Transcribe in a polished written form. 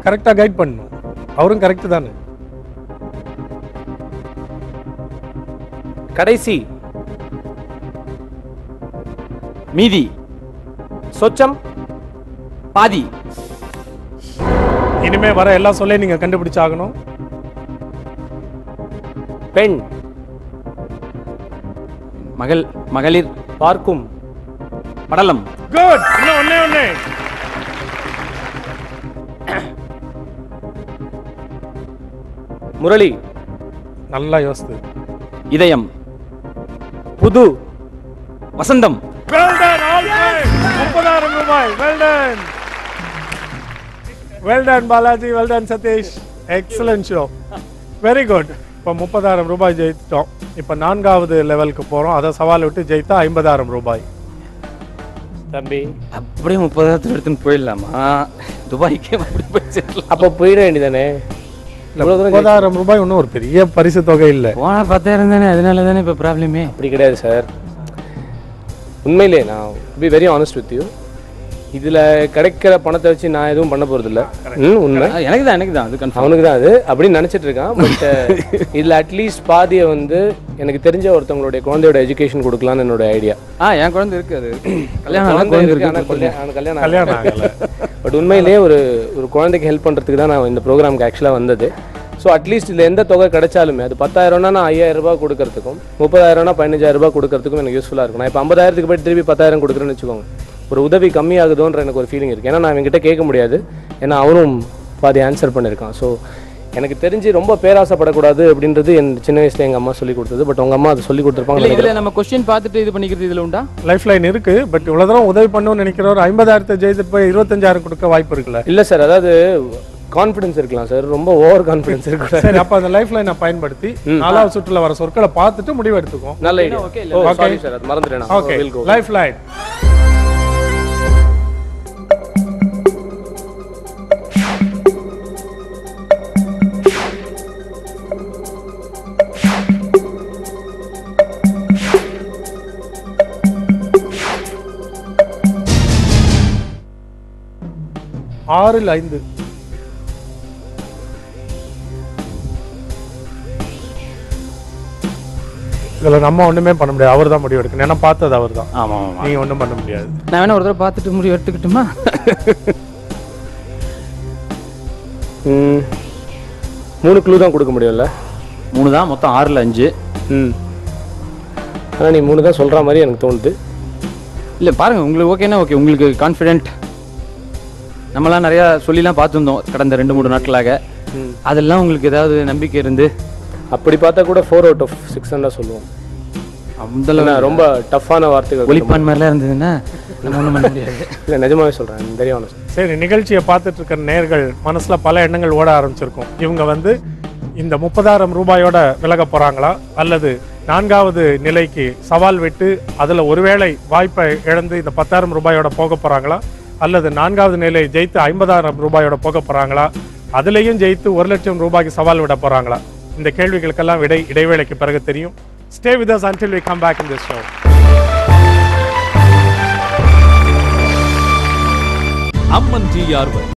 கரெக்டா கைட் பண்ணணும். அவரும் கரெக்ட் தானே. கடைசி மீதி சொச்சம் பாதி. இனிமே வர எல்லா சொல்லையும் நீங்க கண்டுபிடிச்சாகணும். பெண் மகளிர் பார்க்கும் படலம். குட். இன்னும் ஒண்ணே. முரளி நல்லா யோசித்து. இதயம். புது வசந்தம். Well done, all right. 30,000 ரூபாய். Well done Balaji. Well done Satish. Excellent show. Very good. இப்போ 30,000 ரூபாய் ஜெயிச்சிட்டோம். இப்போ 4வது லெவலுக்கு போறோம். அதை சவால் விட்டு ஜெயித்தா 50,000 ரூபாய். தம்பி அப்படியே 30,000 எடுத்துன்னு போயிடலாமா? துபாய்க்கே அப்படி போயிடலாம். அப்போ போயிட வேண்டியதானே. 30,000 ரூபாய் ஒன்றும் ஒரு பெரிய பரிசு தொகை இல்லை. போனா 10,000 தானே, அதனால தானே இப்போ ப்ராப்ளமே. அப்படி கிடையாது சார். உண்மையிலே நான் be very honest with you. இதில் கிடைக்கிற பணத்தை வச்சு நான் எதுவும் பண்ண போகிறதில்ல. உண்மை எனக்கு தான் அது கன்ஃபார்ம். அவனுக்கு தான் அது அப்படின்னு நினச்சிட்டு இருக்கான். பட் இதில் அட்லீஸ்ட் பாதியை வந்து எனக்கு தெரிஞ்ச ஒருத்தவங்களுடைய குழந்தையோட எஜுகேஷன் கொடுக்கலான்னு என்னோட ஐடியா. என் குழந்தை இருக்கு. அது கல்யாணம் ஆகல. பட் உண்மையிலேயே ஒரு குழந்தைக்கு ஹெல்ப் பண்ணுறதுக்கு தான் நான் இந்த ப்ரோக்ராமுக்கு ஆக்சுவலாக வந்தது. ஸோ அட்லீஸ்ட் இதில் எந்த தொகை கிடைச்சாலுமே அது 10,000னா நான் 5,000 ரூபாய் கொடுக்கறதுக்கும் 30,000னா 15,000 ரூபாய் கொடுக்கறதுக்கும் எனக்கு யூஸ்ஃபுல்லாக இருக்கும். நான் இப்போ 50,000க்கு போய்ட்டு திருப்பி 10,000 கொடுக்குறேன்னு வச்சுக்கோங்க, ஒரு உதவி கம்மியாகுதோன்ற எனக்கு ஒரு ஃபீலிங் இருக்குது. ஏன்னா நான் என்கிட்ட கேட்க முடியாது, ஏன்னா அவனும் பாதி ஆன்சர் பண்ணியிருக்கான். ஸோ எனக்கு தெரிஞ்சு ரொம்ப பேராசைப்படக்கூடாது அப்படின்றது என் சின்ன வயசுல எங்கள் அம்மா சொல்லி கொடுத்தது. பட் உங்கள் அம்மா அதை சொல்லி கொடுத்துருப்பாங்க. இல்லை நம்ம கொஸ்டின் பார்த்துட்டு இது பண்ணிக்கிறது இதில் உண்டா? லைஃப் லைன் இருக்கு. பட் இவ்வளோ தூரம் உதவி பண்ணணும்னு நினைக்கிறவர் 50,000 ஜெயித்து போய் 25,000 கொடுக்க வாய்ப்பு இருக்குல்ல? இல்லை சார், அதாவது கான்ஃபிடன்ஸ் இருக்கலாம் சார், ரொம்ப ஓவர் கான்ஃபிடன்ஸ் இருக்கு. சரி, அப்போ அந்த லைஃப் லைனை பயன்படுத்தி 4வது சுற்றுல வர சொற்களை பார்த்துட்டு முடிவு எடுத்துக்கோம். நல்ல ஐடியா. ஓகே சார், அது மறந்துட்டேன். Okay, life line. ஆறில் 5. இதில் நம்ம ஒன்றுமே பண்ண முடியாது. அவர் தான் முடிவு எடுக்கணும். ஏன்னா பார்த்தது அவர் தான். ஆமாம், நீங்கள் ஒன்றும் பண்ண முடியாது. நான் வேணா ஒரு தடவை பார்த்துட்டு முடிவு எடுத்துக்கிட்டுமா? 3 க்ளூ தான் கொடுக்க முடியும்ல? 3 தான், மொத்தம் 6ல் 5. ஆனால் நீ 3 தான் சொல்கிற மாதிரி எனக்கு தோணுது. இல்லை பாருங்கள், உங்களுக்கு ஓகேனா ஓகே. உங்களுக்கு கான்ஃபிடென்ட். நம்மளாம் நிறையா சொல்லிலாம் பார்த்துருந்தோம் கடந்த 2-3 நாட்களாக. அதெல்லாம் உங்களுக்கு ஏதாவது நம்பிக்கை இருந்து? அப்படி பார்த்தா கூட 4 out of 6 தான் சொல்லுவோம். அந்த ரொம்ப டஃப்பான வார்த்தைகள் ஒளிப்பான் மாதிரிலாம் இருந்ததுன்னா நம்ம ஒன்றும் பண்ண முடியாது. இல்லை, நிஜமாவே சொல்கிறேன், தெரியும். சரி, நிகழ்ச்சியை பார்த்துட்டு இருக்கிற நேயர்கள் மனசில் பல எண்ணங்கள் ஓட ஆரம்பிச்சிருக்கும். இவங்க வந்து இந்த 30,000 ரூபாயோட விலக போகிறாங்களா, அல்லது 4வது நிலைக்கு சவால் விட்டு அதில் ஒருவேளை வாய்ப்பை இழந்து இந்த 10,000 ரூபாயோட போக போகிறாங்களா, அல்லது 4வது நிலை ஜெயித்து 50,000 ரூபாயோட போக போகிறாங்களா, அதுலேயும் ஜெயித்து 1,00,000 ரூபாய்க்கு சவால் விட போகிறாங்களா? இந்த கேள்விகளுக்கெல்லாம் இடைவேளைக்கு பிறகு தெரியும். Stay with us until we come back in this show. Amman TR